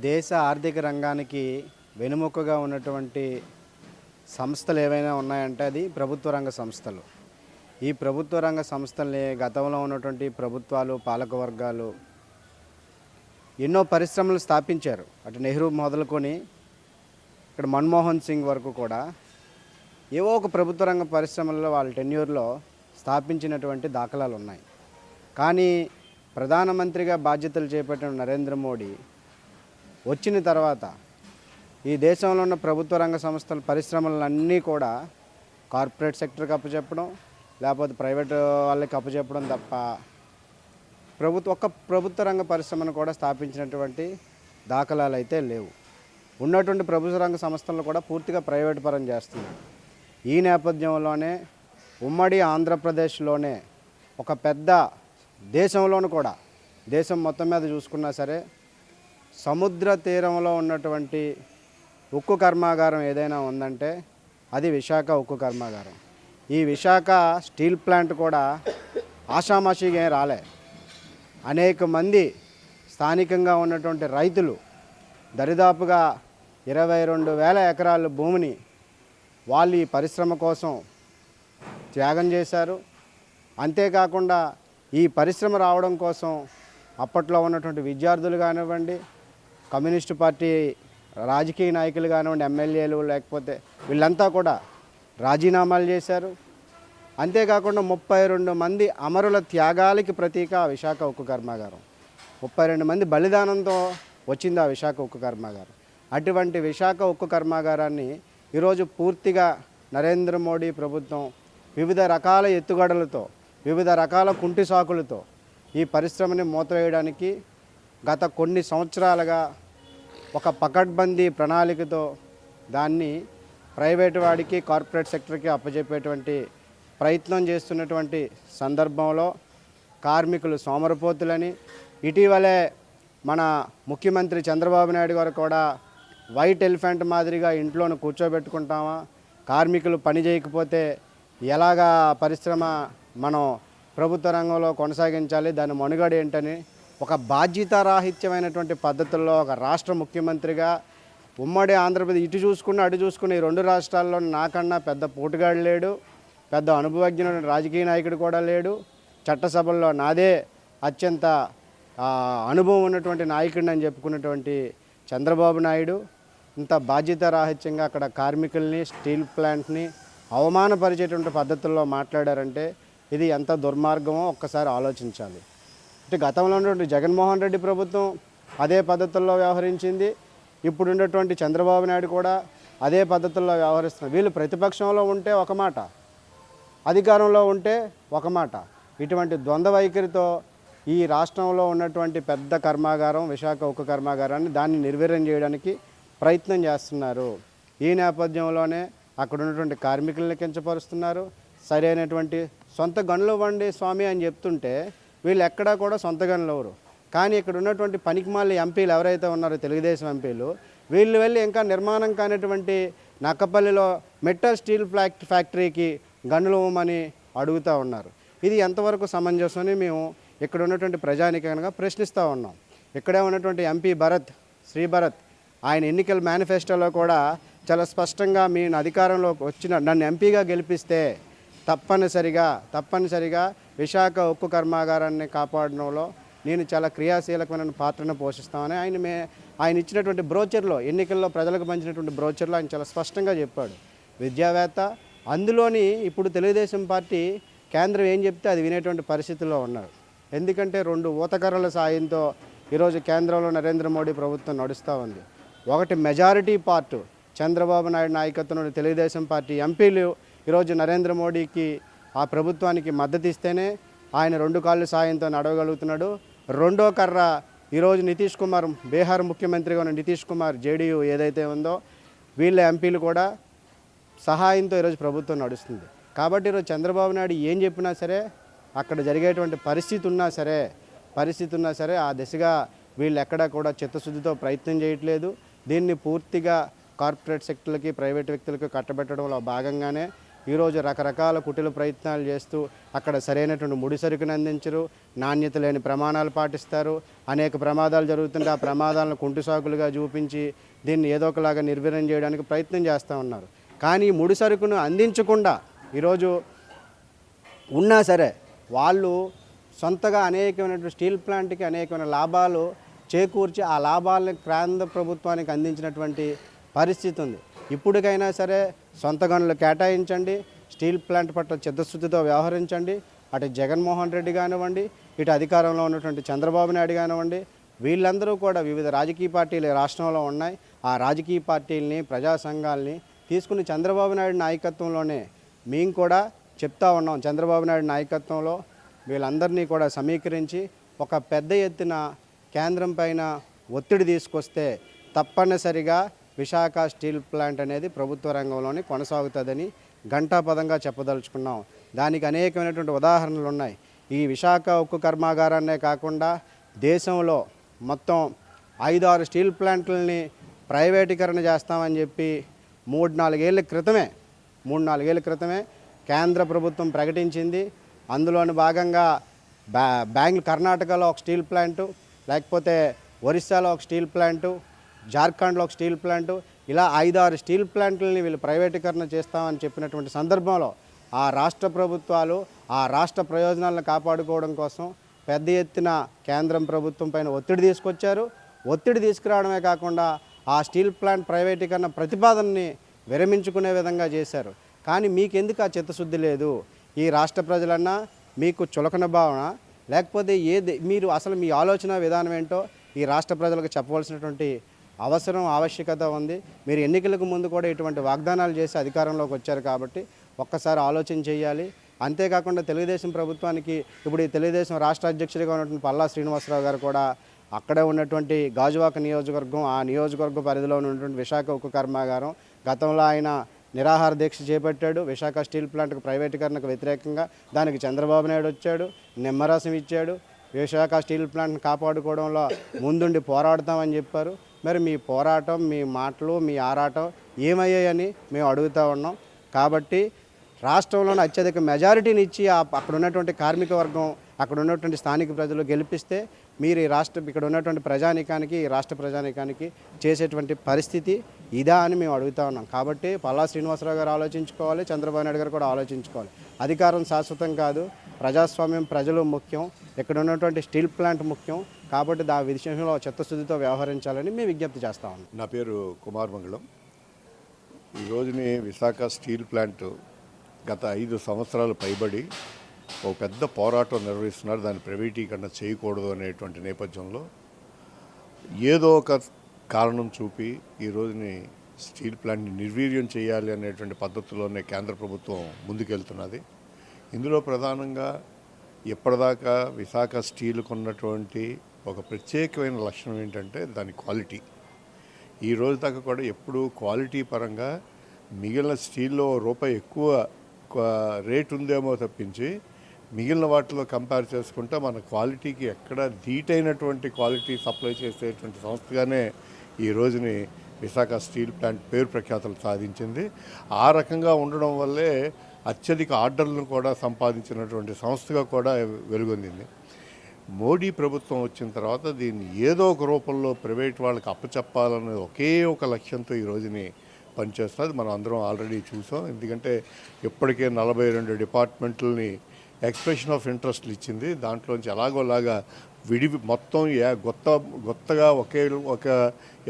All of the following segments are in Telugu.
దేశ ఆర్థిక రంగానికి వెన్నెముకగా ఉన్నటువంటి సంస్థలు ఏవైనా ఉన్నాయంటే అది ప్రభుత్వ రంగ సంస్థలు. ఈ ప్రభుత్వ రంగ సంస్థల్ని గతంలో ఉన్నటువంటి ప్రభుత్వాలు, పాలకవర్గాలు ఎన్నో పరిశ్రమలు స్థాపించారు. అటు నెహ్రూ మొదలుకొని ఇక్కడ మన్మోహన్ సింగ్ వరకు కూడా ఏవో ఒక ప్రభుత్వ రంగ పరిశ్రమల్లో వాళ్ళ టెన్యూర్లో స్థాపించినటువంటి దాఖలాలు ఉన్నాయి. కానీ ప్రధానమంత్రిగా బాధ్యతలు చేపట్టిన నరేంద్ర మోడీ వచ్చిన తర్వాత ఈ దేశంలో ఉన్న ప్రభుత్వ రంగ సంస్థల పరిశ్రమలన్నీ కూడా కార్పొరేట్ సెక్టర్కి అప్పచెప్పడం, లేకపోతే ప్రైవేట్ వాళ్ళకి అప్పచెప్పడం తప్ప ప్రభుత్వ రంగ పరిశ్రమను కూడా స్థాపించినటువంటి దాఖలాలు అయితే లేవు. ఉన్నటువంటి ప్రభుత్వ రంగ సంస్థలను కూడా పూర్తిగా ప్రైవేట్ పరం చేస్తున్నారు. ఈ నేపథ్యంలోనే ఉమ్మడి ఆంధ్రప్రదేశ్లోనే ఒక పెద్ద దేశంలోనూ కూడా దేశం మొత్తం మీద చూసుకున్నా సరే సముద్ర తీరంలో ఉన్నటువంటి ఉక్కు కర్మాగారం ఏదైనా ఉందంటే అది విశాఖ ఉక్కు కర్మాగారం. ఈ విశాఖ స్టీల్ ప్లాంట్ కూడా ఆషామాషిగా ఏం రాలే. అనేక మంది స్థానికంగా ఉన్నటువంటి రైతులు దరిదాపుగా 22,000 ఎకరాల భూమిని వాళ్ళు ఈ పరిశ్రమ కోసం త్యాగం చేశారు. అంతేకాకుండా ఈ పరిశ్రమ రావడం కోసం అప్పట్లో ఉన్నటువంటి విద్యార్థులు కానివ్వండి, కమ్యూనిస్టు పార్టీ రాజకీయ నాయకులు కానివ్వండి, ఎమ్మెల్యేలు లేకపోతే వీళ్ళంతా కూడా రాజీనామాలు చేశారు. అంతేకాకుండా 32 మంది అమరుల త్యాగాలకి ప్రతీక విశాఖ ఉక్కు కర్మాగారం. 32 మంది బలిదానంతో వచ్చింది ఆ విశాఖ ఉక్కు కర్మాగారం. అటువంటి విశాఖ ఉక్కు కర్మాగారాన్ని ఈరోజు పూర్తిగా నరేంద్ర మోడీ ప్రభుత్వం వివిధ రకాల ఎత్తుగడలతో, వివిధ రకాల కుంటి సాకులతో ఈ పరిశ్రమని మూతవేయడానికి గత కొన్ని సంవత్సరాలుగా ఒక పకడ్బందీ ప్రణాళికతో దాన్ని ప్రైవేటు వాడికి, కార్పొరేట్ సెక్టర్కి అప్పచెప్పేటువంటి ప్రయత్నం చేస్తున్నటువంటి సందర్భంలో కార్మికులు సోమరపోతులని, ఇటీవలే మన ముఖ్యమంత్రి చంద్రబాబు నాయుడు గారు కూడా వైట్ ఎలిఫెంట్ మాదిరిగా ఇంట్లోనే కూర్చోబెట్టుకుంటామా, కార్మికులు పని చేయకపోతే ఎలాగా పరిశ్రమ మనం ప్రభుత్వ రంగంలో కొనసాగించాలి, దాని మనుగడ ఏంటని ఒక బాధ్యతారాహిత్యమైనటువంటి పద్ధతుల్లో ఒక రాష్ట్ర ముఖ్యమంత్రిగా ఉమ్మడి ఆంధ్రప్రదేశ్ ఇటు చూసుకున్న అటు చూసుకున్న ఈ 2 రాష్ట్రాల్లో నాకన్నా పెద్ద పోటుగాడు లేడు, పెద్ద అనుభవజ్ఞుడు రాజకీయ నాయకుడు కూడా లేడు. చట్టసభల్లో నాదే అత్యంత అనుభవం ఉన్నటువంటి నాయకుడిని అని చెప్పుకున్నటువంటి చంద్రబాబు నాయుడు ఇంత బాధ్యతారాహిత్యంగా అక్కడ కార్మికుల్ని, స్టీల్ ప్లాంట్ని అవమానపరిచేటువంటి పద్ధతుల్లో మాట్లాడారంటే ఇది ఎంత దుర్మార్గమో ఒక్కసారి ఆలోచించాలి. అంటే గతంలో ఉన్నటువంటి జగన్మోహన్ రెడ్డి ప్రభుత్వం అదే పద్ధతుల్లో వ్యవహరించింది. ఇప్పుడు ఉన్నటువంటి చంద్రబాబు నాయుడు కూడా అదే పద్ధతుల్లో వ్యవహరిస్తున్నారు. వీళ్ళు ప్రతిపక్షంలో ఉంటే ఒక మాట, అధికారంలో ఉంటే ఒక మాట. ఇటువంటి ద్వంద్వ వైఖరితో ఈ రాష్ట్రంలో ఉన్నటువంటి పెద్ద కర్మాగారం విశాఖ ఉక్కు కర్మాగారాన్ని దాన్ని నిర్వీర్యం చేయడానికి ప్రయత్నం చేస్తున్నారు. ఈ నేపథ్యంలోనే అక్కడ ఉన్నటువంటి కార్మికులను కించపరుస్తున్నారు. సరైనటువంటి సొంత గనులు ఇవ్వండి స్వామి అని చెప్తుంటే వీళ్ళు ఎక్కడా కూడా సొంత గనులు ఎవరు. కానీ ఇక్కడ ఉన్నటువంటి పనికిమాల ఎంపీలు ఎవరైతే ఉన్నారో తెలుగుదేశం ఎంపీలు, వీళ్ళు వెళ్ళి ఇంకా నిర్మాణం కానిటువంటి నక్కపల్లిలో మెటల్ స్టీల్ ఫ్యాక్టరీకి గనులు ఇవ్వమని అడుగుతూ ఉన్నారు. ఇది ఎంతవరకు సమంజసమని మేము ఇక్కడ ఉన్నటువంటి ప్రజానికంగా ప్రశ్నిస్తూ ఉన్నాం. ఇక్కడే ఉన్నటువంటి ఎంపీ శ్రీ భరత్ ఆయన ఎన్నికల మేనిఫెస్టోలో కూడా చాలా స్పష్టంగా మీరు అధికారంలోకి వచ్చిన నన్ను ఎంపీగా గెలిపిస్తే తప్పనిసరిగా విశాఖ ఉక్కు కర్మాగారాన్ని కాపాడడంలో నేను చాలా క్రియాశీలకమైన పాత్రను పోషిస్తామని ఆయన ఇచ్చినటువంటి బ్రోచర్లో, ఎన్నికల్లో ప్రజలకు పంచినటువంటి బ్రోచర్లో ఆయన చాలా స్పష్టంగా చెప్పాడు. విద్యావేత్త, అందులోని ఇప్పుడు తెలుగుదేశం పార్టీ కేంద్రం ఏం చెప్తే అది వినేటువంటి పరిస్థితుల్లో ఉన్నారు. ఎందుకంటే 2 ఊతకర్రల సాయంతో ఈరోజు కేంద్రంలో నరేంద్ర మోడీ ప్రభుత్వం నడుస్తూ ఉంది. ఒకటి మెజారిటీ పార్ట్ చంద్రబాబు నాయుడు నాయకత్వంలోని తెలుగుదేశం పార్టీ ఎంపీలు ఈరోజు నరేంద్ర మోడీకి ఆ ప్రభుత్వానికి మద్దతు ఇస్తేనే ఆయన 2 కాళ్ళ సాయంతో నడవగలుగుతున్నాడు. రెండో కర్ర ఈరోజు నితీష్ కుమార్, బీహార్ ముఖ్యమంత్రిగా ఉన్న నితీష్ కుమార్ జేడీయూ ఏదైతే ఉందో వీళ్ళ ఎంపీలు కూడా సహాయంతో ఈరోజు ప్రభుత్వం నడుస్తుంది. కాబట్టి ఈరోజు చంద్రబాబు నాయుడు ఏం చెప్పినా సరే అక్కడ జరిగేటువంటి పరిస్థితి ఉన్నా సరే ఆ దిశగా వీళ్ళు ఎక్కడా కూడా చిత్తశుద్ధితో ప్రయత్నం చేయట్లేదు. దీన్ని పూర్తిగా కార్పొరేట్ సెక్టర్లకి, ప్రైవేట్ వ్యక్తులకు కట్టబెట్టడంలో భాగంగానే ఈరోజు రకరకాల కుటిల ప్రయత్నాలు చేస్తూ అక్కడ సరైనటువంటి ముడి సరుకును అందించరు, నాణ్యత లేని ప్రమాణాలు పాటిస్తారు. అనేక ప్రమాదాలు జరుగుతుంటే ఆ ప్రమాదాలను కుంటి సాకులుగా చూపించి దీన్ని ఏదో ఒకలాగా నిర్వీర్యం చేయడానికి ప్రయత్నం చేస్తూ ఉన్నారు. కానీ ముడి సరుకును అందించకుండా ఈరోజు ఉన్నా సరే వాళ్ళు సొంతగా అనేకమైనటువంటి స్టీల్ ప్లాంట్కి అనేకమైన లాభాలు చేకూర్చి ఆ లాభాలని కేంద్ర ప్రభుత్వానికి అందించినటువంటి పరిస్థితి ఉంది. ఇప్పటికైనా సరే సొంత గనులు కేటాయించండి, స్టీల్ ప్లాంట్ పట్ల చిత్తశుద్ధితో వ్యవహరించండి. అటు జగన్మోహన్ రెడ్డి కానివ్వండి, ఇటు అధికారంలో ఉన్నటువంటి చంద్రబాబు నాయుడు కానివ్వండి, వీళ్ళందరూ కూడా వివిధ రాజకీయ పార్టీలు రాష్ట్రంలో ఉన్నాయి. ఆ రాజకీయ పార్టీలని, ప్రజా సంఘాలని తీసుకుని చంద్రబాబు నాయుడు నాయకత్వంలోనే మేము కూడా చెప్తా ఉన్నాం. చంద్రబాబు నాయుడు నాయకత్వంలో వీళ్ళందరినీ కూడా సమీకరించి ఒక పెద్ద ఎత్తున కేంద్రం పైన ఒత్తిడి తీసుకొస్తే తప్పనిసరిగా విశాఖ స్టీల్ ప్లాంట్ అనేది ప్రభుత్వ రంగంలోనే కొనసాగుతుందని ఘంటాపదంగా చెప్పదలుచుకున్నాం. దానికి అనేకమైనటువంటి ఉదాహరణలు ఉన్నాయి. ఈ విశాఖ ఉక్కు కర్మాగారాన్నే కాకుండా దేశంలో మొత్తం 5-6 స్టీల్ ప్లాంట్లని ప్రైవేటీకరణ చేస్తామని చెప్పి 3-4 ఏళ్ళ క్రితమే కేంద్ర ప్రభుత్వం ప్రకటించింది. అందులోని భాగంగా కర్ణాటకలో ఒక స్టీల్ ప్లాంటు, లేకపోతే ఒరిస్సాలో ఒక స్టీల్ ప్లాంటు, జార్ఖండ్లో ఒక స్టీల్ ప్లాంటు, ఇలా 5-6 స్టీల్ ప్లాంట్లని వీళ్ళు ప్రైవేటీకరణ చేస్తామని చెప్పినటువంటి సందర్భంలో ఆ రాష్ట్ర ప్రభుత్వాలు ఆ రాష్ట్ర ప్రయోజనాలను కాపాడుకోవడం కోసం పెద్ద ఎత్తున కేంద్రం ప్రభుత్వం పైన ఒత్తిడి తీసుకొచ్చారు. ఒత్తిడి తీసుకురావడమే కాకుండా ఆ స్టీల్ ప్లాంట్ ప్రైవేటీకరణ ప్రతిపాదనని విరమించుకునే విధంగా చేశారు. కానీ మీకెందుకు ఆ చిత్తశుద్ధి లేదు? ఈ రాష్ట్ర ప్రజలన్నా మీకు చులకన భావన, లేకపోతే మీరు అసలు మీ ఆలోచన విధానం ఏంటో ఈ రాష్ట్ర ప్రజలకు చెప్పవలసినటువంటి ఆవశ్యకత ఉంది. మీరు ఎన్నికలకు ముందు కూడా ఇటువంటి వాగ్దానాలు చేసి అధికారంలోకి వచ్చారు కాబట్టి ఒక్కసారి ఆలోచన చేయాలి. అంతేకాకుండా తెలుగుదేశం ప్రభుత్వానికి ఇప్పుడు ఈ తెలుగుదేశం రాష్ట్ర అధ్యక్షుడిగా ఉన్నటువంటి పల్లా శ్రీనివాసరావు గారు కూడా అక్కడే ఉన్నటువంటి గాజువాక నియోజకవర్గం, ఆ నియోజకవర్గ పరిధిలో ఉన్నటువంటి విశాఖ ఉక్కు కర్మాగారం గతంలో ఆయన నిరాహార దీక్ష చేపట్టాడు. విశాఖ స్టీల్ ప్లాంట్కు ప్రైవేటీకరణకు వ్యతిరేకంగా దానికి చంద్రబాబు నాయుడు వచ్చాడు, నిమ్మరసం ఇచ్చాడు. విశాఖ స్టీల్ ప్లాంట్ని కాపాడుకోవడంలో ముందుండి పోరాడతామని చెప్పారు. మరి మీ పోరాటం, మీ మాటలు, మీ ఆరాటం ఏమయ్యాయని మేము అడుగుతూ ఉన్నాం. కాబట్టి రాష్ట్రంలోని అత్యధిక మెజారిటీని ఇచ్చి అక్కడ ఉన్నటువంటి కార్మిక వర్గం, అక్కడ ఉన్నటువంటి స్థానిక ప్రజలు గెలిపిస్తే మీరు ఇక్కడ ఉన్నటువంటి ప్రజానీకానికి, ఈ రాష్ట్ర ప్రజానీకానికి చేసేటువంటి పరిస్థితి ఇదా అని మేము అడుగుతా ఉన్నాం. కాబట్టి పల్లా శ్రీనివాసరావు గారు ఆలోచించుకోవాలి, చంద్రబాబు నాయుడు గారు కూడా ఆలోచించుకోవాలి. అధికారం శాశ్వతం కాదు, ప్రజాస్వామ్యం ప్రజలు ముఖ్యం, ఇక్కడ ఉన్నటువంటి స్టీల్ ప్లాంట్ ముఖ్యం. కాబట్టి విషయంలో చిత్తశుద్ధితో వ్యవహరించాలని మేము విజ్ఞప్తి చేస్తా ఉన్నాం. నా పేరు కుమార్ మంగళం. ఈ రోజుని విశాఖ స్టీల్ ప్లాంట్ గత 5 సంవత్సరాలు పైబడి ఒక పెద్ద పోరాటం నిర్వహిస్తున్నారు. దాన్ని ప్రైవేటీకరణ చేయకూడదు అనేటువంటి నేపథ్యంలో ఏదో ఒక కారణం చూపి ఈ రోజుని స్టీల్ ప్లాంట్ని నిర్వీర్యం చేయాలి అనేటువంటి పద్ధతిలోనే కేంద్ర ప్రభుత్వం ముందుకెళ్తున్నది. ఇందులో ప్రధానంగా ఇప్పటిదాకా విశాఖ స్టీల్కు ఉన్నటువంటి ఒక ప్రత్యేకమైన లక్షణం ఏంటంటే దాని క్వాలిటీ. ఈ రోజు దాకా కూడా ఎప్పుడు క్వాలిటీ పరంగా మిగిలిన స్టీల్లో రూపాయి ఎక్కువ రేట్ ఉందేమో తప్పించి మిగిలిన వాటిలో కంపేర్ చేసుకుంటే మన క్వాలిటీకి ఎక్కడ ధీటైనటువంటి క్వాలిటీ సప్లై చేసేటువంటి సంస్థగానే ఈ రోజుని విశాఖ స్టీల్ ప్లాంట్ పేరు ప్రఖ్యాతలు సాధించింది. ఆ రకంగా ఉండడం వల్లే అత్యధిక ఆర్డర్లను కూడా సంపాదించినటువంటి సంస్థగా కూడా వెలుగొందింది. మోడీ ప్రభుత్వం వచ్చిన తర్వాత దీన్ని ఏదో ఒక రూపంలో ప్రైవేట్ వాళ్ళకి అప్పచెప్పాలనే ఒకే ఒక లక్ష్యంతో ఈ రోజుని పనిచేస్తున్నది. మనం అందరం ఆల్రెడీ చూసాం. ఎందుకంటే ఇప్పటికే 42 డిపార్ట్మెంట్లని ఎక్స్ప్రెషన్ ఆఫ్ ఇంట్రెస్ట్లు ఇచ్చింది. దాంట్లోంచి ఎలాగోలాగా మొత్తం కొత్తగా ఒక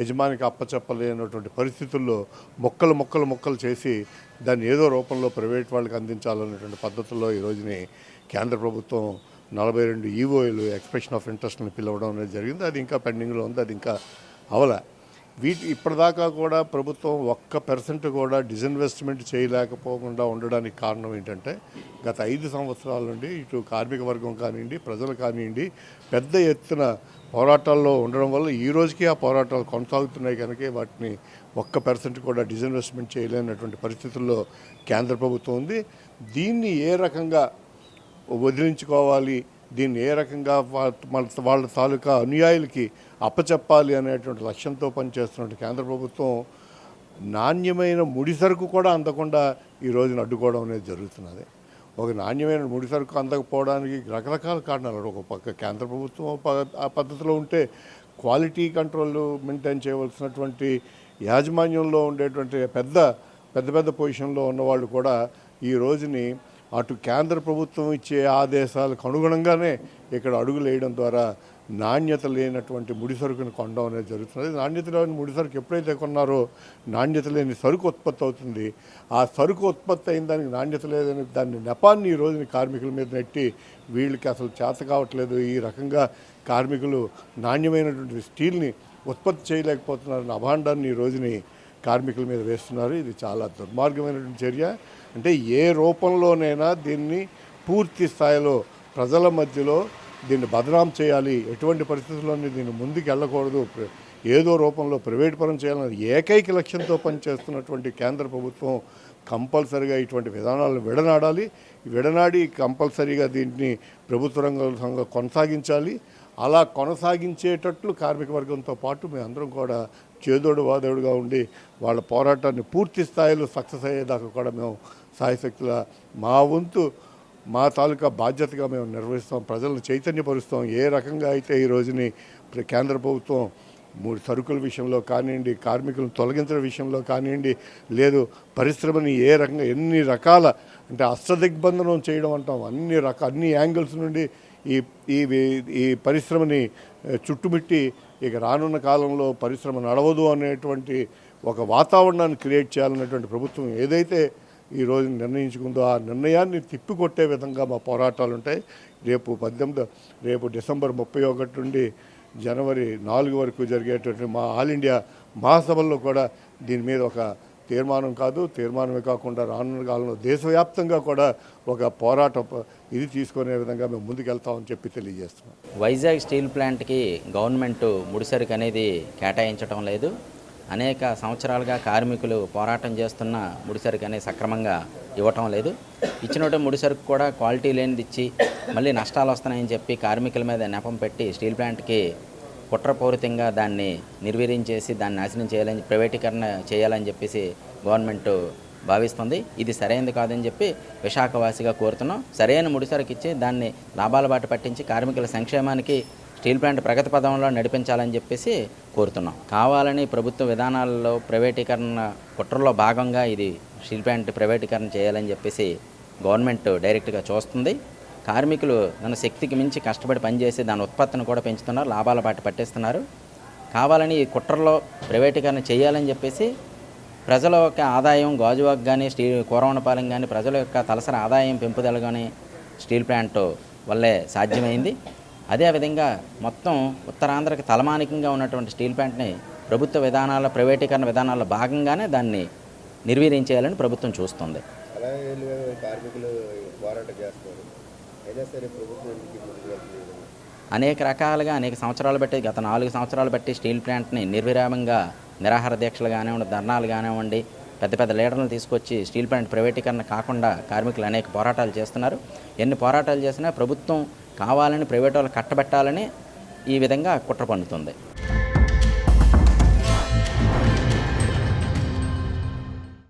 యజమానికి అప్పచెప్పలేనటువంటి పరిస్థితుల్లో మొక్కలు చేసి దాన్ని ఏదో రూపంలో ప్రైవేట్ వాళ్ళకి అందించాలనేటువంటి పద్ధతుల్లో ఈ రోజుని కేంద్ర ప్రభుత్వం 42 ఈఓలు ఎక్స్ప్రెషన్ ఆఫ్ ఇంట్రెస్ట్ని పిలవడం అనేది జరిగింది. అది ఇంకా పెండింగ్లో ఉంది, అది ఇంకా అవలే. ఇప్పటిదాకా కూడా ప్రభుత్వం 1% కూడా డిజిన్వెస్ట్మెంట్ చేయలేకపోకుండా ఉండడానికి కారణం ఏంటంటే గత 5 సంవత్సరాల నుండి ఇటు కార్మిక వర్గం కానివ్వండి, ప్రజలు కానివ్వండి పెద్ద ఎత్తున పోరాటాల్లో ఉండడం వల్ల ఈ రోజుకి ఆ పోరాటాలు కొనసాగుతున్నాయి. కనుక వాటిని 1% కూడా డిజిన్వెస్ట్మెంట్ చేయలేనటువంటి పరిస్థితుల్లో కేంద్ర ప్రభుత్వం ఉంది. దీన్ని ఏ రకంగా వదిలించుకోవాలి, దీన్ని ఏ రకంగా వాళ్ళ తాలూకా అనుయాయులకి అప్పచెప్పాలి అనేటువంటి లక్ష్యంతో పనిచేస్తున్న కేంద్ర ప్రభుత్వం నాణ్యమైన ముడి సరుకు కూడా అందకుండా ఈ రోజున అడ్డుకోవడం అనేది జరుగుతున్నది. ఒక నాణ్యమైన ముడి సరుకు అందకపోవడానికి రకరకాల కారణాలు. ఒక పక్క కేంద్ర ప్రభుత్వం ఆ పద్ధతిలో ఉంటే క్వాలిటీ కంట్రోల్ మెయింటైన్ చేయవలసినటువంటి యాజమాన్యంలో ఉండేటువంటి పెద్ద పెద్ద పొజిషన్లో ఉన్నవాళ్ళు కూడా ఈ రోజుని అటు కేంద్ర ప్రభుత్వం ఇచ్చే ఆదేశాలకు అనుగుణంగానే ఇక్కడ అడుగులు వేయడం ద్వారా నాణ్యత లేనటువంటి ముడి సరుకుని కొనడం అనేది జరుగుతుంది. నాణ్యత లేని ముడి సరుకు ఎప్పుడైతే కొన్నారో నాణ్యత లేని సరుకు ఉత్పత్తి అవుతుంది. ఆ సరుకు ఉత్పత్తి అయిన దానికి నాణ్యత లేదని దాన్ని నెపాన్ని ఈ రోజుని కార్మికుల మీద నెట్టి వీళ్ళకి అసలు చేత కావట్లేదు, ఈ రకంగా కార్మికులు నాణ్యమైనటువంటి స్టీల్ని ఉత్పత్తి చేయలేకపోతున్నారన్న అభాండాన్ని ఈ రోజుని కార్మికుల మీద వేస్తున్నారు. ఇది చాలా దుర్మార్గమైనటువంటి చర్య. అంటే ఏ రూపంలోనైనా దీన్ని పూర్తి స్థాయిలో ప్రజల మధ్యలో దీన్ని బదనాం చేయాలి, ఎటువంటి పరిస్థితుల్లోనే దీన్ని ముందుకు వెళ్ళకూడదు, ఏదో రూపంలో ప్రైవేట్ పరం చేయాలని ఏకైక లక్ష్యంతో పనిచేస్తున్నటువంటి కేంద్ర ప్రభుత్వం కంపల్సరీగా ఇటువంటి విధానాలను విడనాడి కంపల్సరీగా దీన్ని ప్రభుత్వ రంగంలో కొనసాగించాలి. అలా కొనసాగించేటట్లు కార్మిక వర్గంతో పాటు మేమందరం కూడా చేదోడు వాదోడుగా ఉండి వాళ్ళ పోరాటాన్ని పూర్తి స్థాయిలో సక్సెస్ అయ్యేదాకా కూడా మేము సాయశక్తుల మా వంతు మా తాలూకా బాధ్యతగా మేము నిర్వహిస్తాం, ప్రజలను చైతన్యపరుస్తాం. ఏ రకంగా అయితే ఈ రోజుని కేంద్ర ప్రభుత్వం సరుకుల విషయంలో కానివ్వండి, కార్మికులను తొలగించడం విషయంలో కానివ్వండి, లేదు పరిశ్రమని ఏ రకంగా ఎన్ని రకాల అంటే అష్టదిగ్బంధనం చేయడం అంటాం, అన్ని యాంగిల్స్ నుండి ఈ పరిశ్రమని చుట్టుముట్టి ఇక రానున్న కాలంలో పరిశ్రమ నడవదు అనేటువంటి ఒక వాతావరణాన్ని క్రియేట్ చేయాలనేటువంటి ప్రభుత్వం ఏదైతే ఈ రోజు నిర్ణయించుకుందో ఆ నిర్ణయాన్ని తిప్పికొట్టే విధంగా మా పోరాటాలు ఉంటాయి. రేపు డిసెంబర్ 31 నుండి జనవరి 4 వరకు జరిగేటువంటి మా ఆల్ ఇండియా మహాసభల్లో కూడా దీని మీద ఒక తీర్మానమే కాకుండా రానున్న కాలంలో దేశవ్యాప్తంగా కూడా ఒక పోరాట ఇది తీసుకునే విధంగా మేము ముందుకెళ్తామని చెప్పి తెలియజేస్తున్నాం. వైజాగ్ స్టీల్ ప్లాంట్కి గవర్నమెంట్ ముడిసరుకు అనేది కేటాయించడం లేదు. అనేక సంవత్సరాలుగా కార్మికులు పోరాటం చేస్తున్న ముడిసరుకు అనేది సక్రమంగా ఇవ్వటం లేదు. ఇచ్చినట్టు ముడిసరుకు కూడా క్వాలిటీ లేనిది ఇచ్చి మళ్ళీ నష్టాలు వస్తున్నాయని చెప్పి కార్మికుల మీద నెపం పెట్టి స్టీల్ ప్లాంట్కి కుట్రపూరితంగా దాన్ని నిర్వీర్యం దాన్ని నాశనం చేయాలని, ప్రైవేటీకరణ చేయాలని చెప్పేసి గవర్నమెంట్ భావిస్తుంది. ఇది సరైనది కాదని చెప్పి విశాఖవాసిగా కోరుతున్నాం. సరైన ముడిసరుకు ఇచ్చి దాన్ని లాభాల బాట పట్టించి కార్మికుల సంక్షేమానికి స్టీల్ ప్లాంట్ ప్రగతి పదంలో నడిపించాలని చెప్పేసి కోరుతున్నాం. కావాలని ప్రభుత్వ విధానాలలో ప్రైవేటీకరణ కుట్రలో భాగంగా ఇది స్టీల్ ప్లాంట్ ప్రైవేటీకరణ చేయాలని చెప్పేసి గవర్నమెంట్ డైరెక్ట్గా చూస్తుంది. కార్మికులు తన శక్తికి మించి కష్టపడి పనిచేసి దాని ఉత్పత్తిని కూడా పెంచుతున్నారు, లాభాల బాట పట్టిస్తున్నారు. కావాలని ఈ కుట్రలో ప్రైవేటీకరణ చేయాలని చెప్పేసి ప్రజల యొక్క ఆదాయం గాజువాక్ కానీ కూరవనపాలెం కానీ ప్రజల యొక్క తలసరి ఆదాయం పెంపుదల కానీ స్టీల్ ప్లాంట్ వల్లే సాధ్యమైంది. అదేవిధంగా మొత్తం ఉత్తరాంధ్రకి తలమానికంగా ఉన్నటువంటి స్టీల్ ప్లాంట్ని ప్రభుత్వ విధానాల ప్రైవేటీకరణ విధానాల్లో భాగంగానే దాన్ని నిర్వీర్యం చేయాలని ప్రభుత్వం చూస్తుంది. అనేక రకాలుగా అనేక సంవత్సరాలు బట్టి గత 4 సంవత్సరాలు బట్టి స్టీల్ ప్లాంట్ని నిర్విరామంగా నిరాహార దీక్షలు కానివ్వండి, ధర్నాలు కానివ్వండి, పెద్ద లీడర్లను తీసుకొచ్చి స్టీల్ ప్లాంట్ ప్రైవేటీకరణ కాకుండా కార్మికులు అనేక పోరాటాలు చేస్తున్నారు. ఎన్ని పోరాటాలు చేసినా ప్రభుత్వం కావాలని ప్రైవేట్ వాళ్ళు కట్టబెట్టాలని ఈ విధంగా కుట్ర పన్నుతుంది.